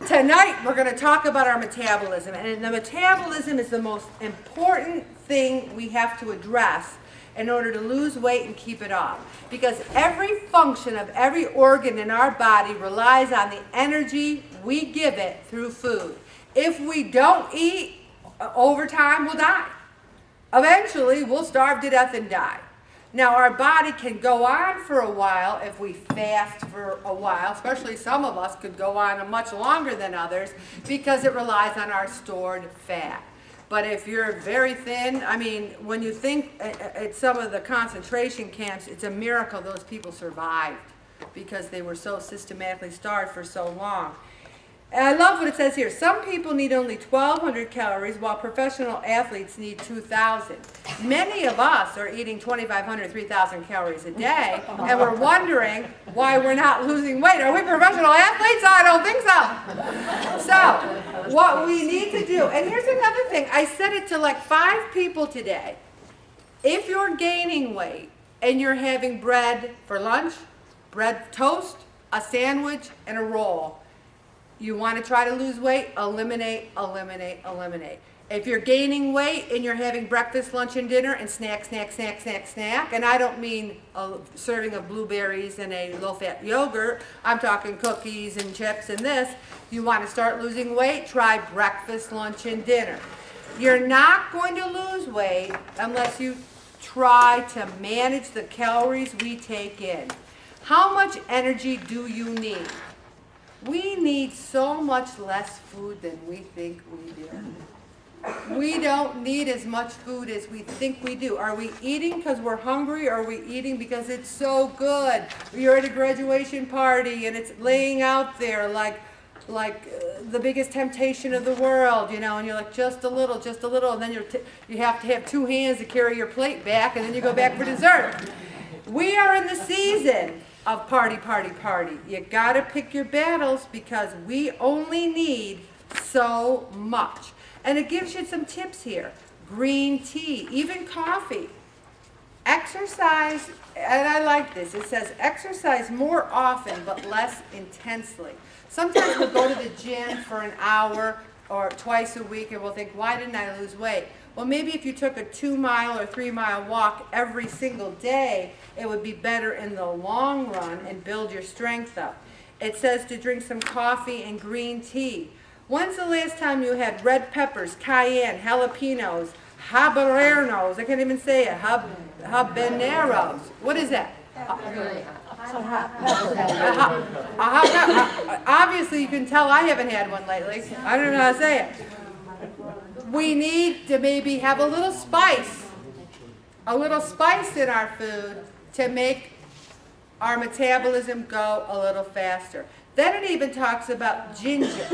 Tonight we're going to talk about our metabolism, and the metabolism is the most important thing we have to address in order to lose weight and keep it off. Because every function of every organ in our body relies on the energy we give it through food. If we don't eat, over time we'll die. Eventually we'll starve to death and die. Now our body can go on for a while if we fast for a while, especially some of us could go on much longer than others because it relies on our stored fat. But if you're very thin, I mean, when you think at some of the concentration camps, it's a miracle those people survived because they were so systematically starved for so long. And I love what it says here. Some people need only 1,200 calories while professional athletes need 2,000. Many of us are eating 2,500, 3,000 calories a day, and we're wondering why we're not losing weight. Are we professional athletes? I don't think so. So, what we need to do, and here's another thing. I said it to like 5 people today. If you're gaining weight and you're having bread for lunch, bread toast, a sandwich, and a roll, you want to try to lose weight? Eliminate, eliminate, eliminate. If you're gaining weight and you're having breakfast, lunch, and dinner and snack, snack, snack, snack, snack, and I don't mean a serving of blueberries and a low-fat yogurt, I'm talking cookies and chips and this, you want to start losing weight? Try breakfast, lunch, and dinner. You're not going to lose weight unless you try to manage the calories we take in. How much energy do you need? We need so much less food than we think we do. We don't need as much food as we think we do. Are we eating because we're hungry, or are we eating because it's so good? You're at a graduation party and it's laying out there like the biggest temptation of the world, you know, and you're like, just a little, and then you have to have 2 hands to carry your plate back, and then you go back for dessert. We are in the season of party, party, party. You gotta pick your battles because we only need so much. And it gives you some tips here. Green tea, even coffee. Exercise, and I like this, it says exercise more often but less intensely. Sometimes we'll go to the gym for an hour or twice a week and we'll think, why didn't I lose weight? Well, maybe if you took a 2-mile or 3-mile walk every single day, it would be better in the long run and build your strength up. It says to drink some coffee and green tea. When's the last time you had red peppers, cayenne, jalapenos, habaneros, I can't even say it, habaneros. What is that? Obviously, you can tell I haven't had one lately. I don't know how to say it. We need to maybe have a little spice in our food to make our metabolism go a little faster. Then it even talks about ginger.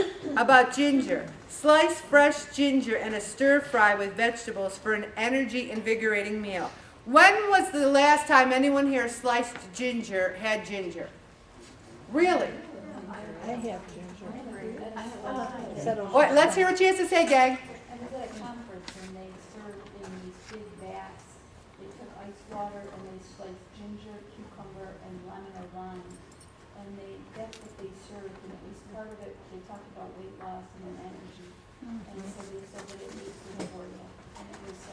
Slice fresh ginger and a stir fry with vegetables for an energy invigorating meal. When was the last time anyone here sliced ginger, had ginger? Really? I have ginger. Wait, let's hear what she has to say, gang. I was at a conference and they served in these big vats. They took ice water and they sliced ginger, cucumber, and lemon or lime. And that's what they served. And it was part of it, they talked about weight loss and energy. And so they said that it makes good for you. And it was,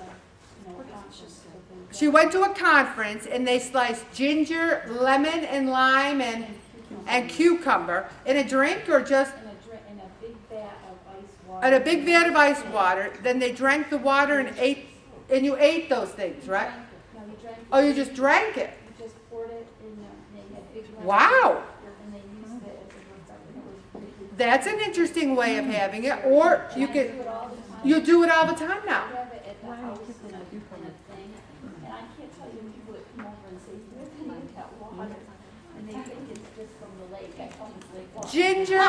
conscious. She went to a conference and they sliced ginger, lemon, and lime and cucumber in a drink or just In a big vat of ice water. in a big vat of ice water. Then they drank the water and you ate those things, right? No, you drank it. Oh, you just drank it. You just poured it in they had big lemon. Wow. And they used it as a refreshment. That's an interesting way of having it. Or you could, you do it all the time now. I have it at the house in a thing, and I can't tell you people that come over and say, where can you get water? And they think it's just from the lake. I call it lake water. Ginger,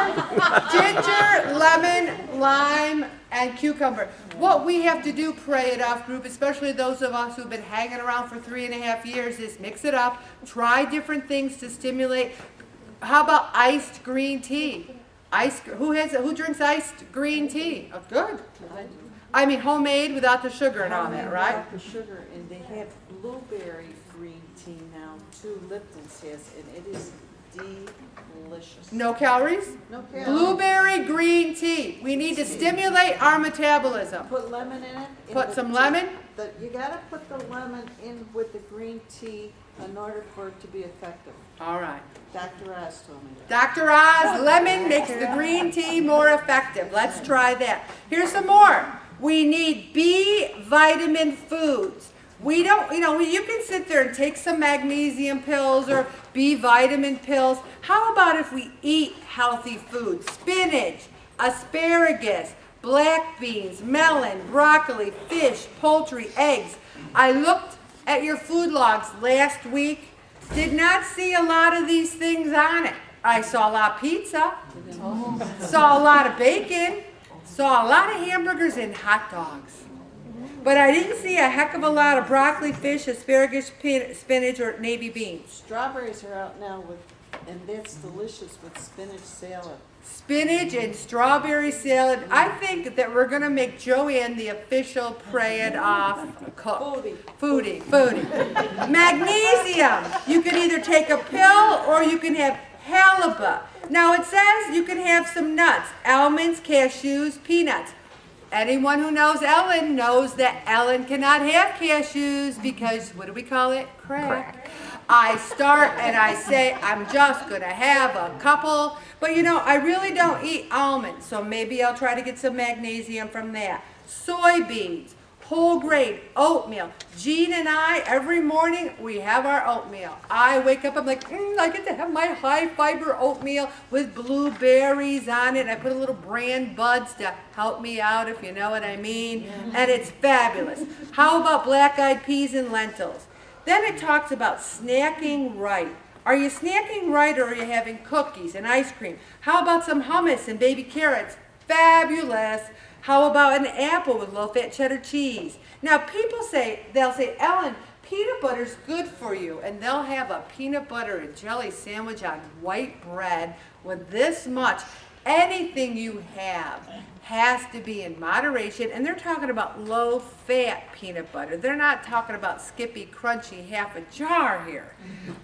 lemon, lime, and cucumber. What we have to do, Pray It Off group, especially those of us who've been hanging around for 3.5 years, is mix it up, try different things to stimulate. How about iced green tea? Who drinks iced green tea? Oh, good. I mean homemade without the sugar and all that, right? Without the sugar, and they have blueberry green tea now too. Lipton's has, and it is No calories? No calories. Blueberry green tea. We need to stimulate our metabolism. Put lemon in it. Put some lemon. You gotta put the lemon in with the green tea in order for it to be effective. All right. Dr. Oz told me that. Dr. Oz, lemon makes the green tea more effective. Let's try that. Here's some more. We need B vitamin foods. We don't, you can sit there and take some magnesium pills or B vitamin pills. How about if we eat healthy foods? Spinach, asparagus, black beans, melon, broccoli, fish, poultry, eggs. I looked at your food logs last week. Did not see a lot of these things on it. I saw a lot of pizza, saw a lot of bacon, saw a lot of hamburgers and hot dogs. But I didn't see a heck of a lot of broccoli, fish, asparagus, spinach, or navy beans. Strawberries are out now and that's delicious with spinach salad. Spinach and strawberry salad. I think that we're going to make Joanne the official pray it off cook. Foodie. Magnesium. You can either take a pill or you can have halibut. Now it says you can have some nuts, almonds, cashews, peanuts. Anyone who knows Ellen knows that Ellen cannot have cashews because, what do we call it? Crack. I start and I say, I'm just going to have a couple. But I really don't eat almonds, so maybe I'll try to get some magnesium from that. Soybeans, whole grain, oatmeal. Jean and I, every morning, we have our oatmeal. I wake up, I'm like, I get to have my high fiber oatmeal with blueberries on it. I put a little bran buds to help me out, if you know what I mean. And it's fabulous. How about black-eyed peas and lentils? Then it talks about snacking right. Are you snacking right, or are you having cookies and ice cream? How about some hummus and baby carrots? Fabulous. How about an apple with low-fat cheddar cheese? Now, they'll say, Ellen, peanut butter's good for you. And they'll have a peanut butter and jelly sandwich on white bread with this much. Anything you have has to be in moderation. And they're talking about low-fat peanut butter. They're not talking about Skippy Crunchy half a jar here.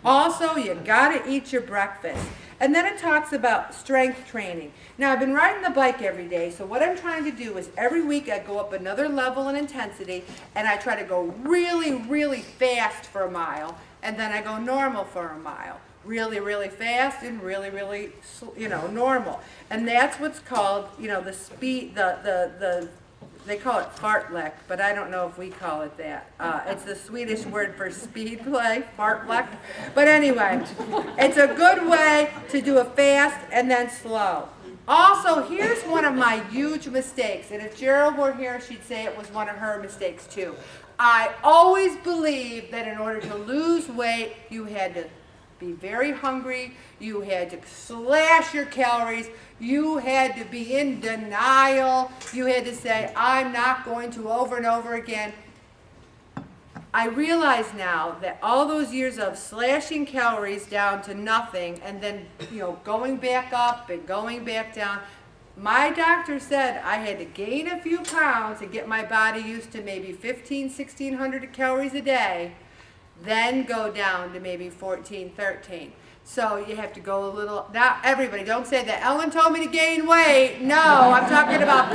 Also, you got to eat your breakfast. And then it talks about strength training. Now, I've been riding the bike every day, so what I'm trying to do is every week I go up another level in intensity, and I try to go really, really fast for a mile, and then I go normal for a mile. Really, really fast and really, really, normal. And that's what's called, the speed, they call it fartlek, but I don't know if we call it that. It's the Swedish word for speed play, fartlek. But anyway, it's a good way to do a fast and then slow. Also, here's one of my huge mistakes, and if Gerald were here, she'd say it was one of her mistakes too. I always believed that in order to lose weight, you had to be very hungry, you had to slash your calories, you had to be in denial, you had to say, I'm not going to, over and over again. I realize now that all those years of slashing calories down to nothing and then, going back up and going back down, my doctor said I had to gain a few pounds and get my body used to maybe 1,600 calories a day, then go down to maybe 14, 13. So you have to go a little, now everybody, don't say that Ellen told me to gain weight. No, I'm talking about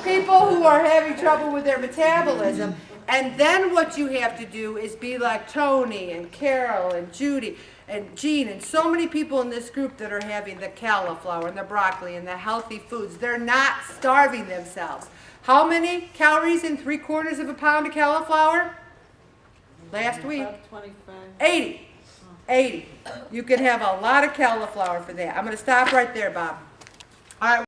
people who are having trouble with their metabolism. And then what you have to do is be like Tony and Carol and Judy and Jean and so many people in this group that are having the cauliflower and the broccoli and the healthy foods. They're not starving themselves. How many calories in 3/4 of a pound of cauliflower? Last week, About 25. 80. 80. You can have a lot of cauliflower for that. I'm going to stop right there, Bob. All right.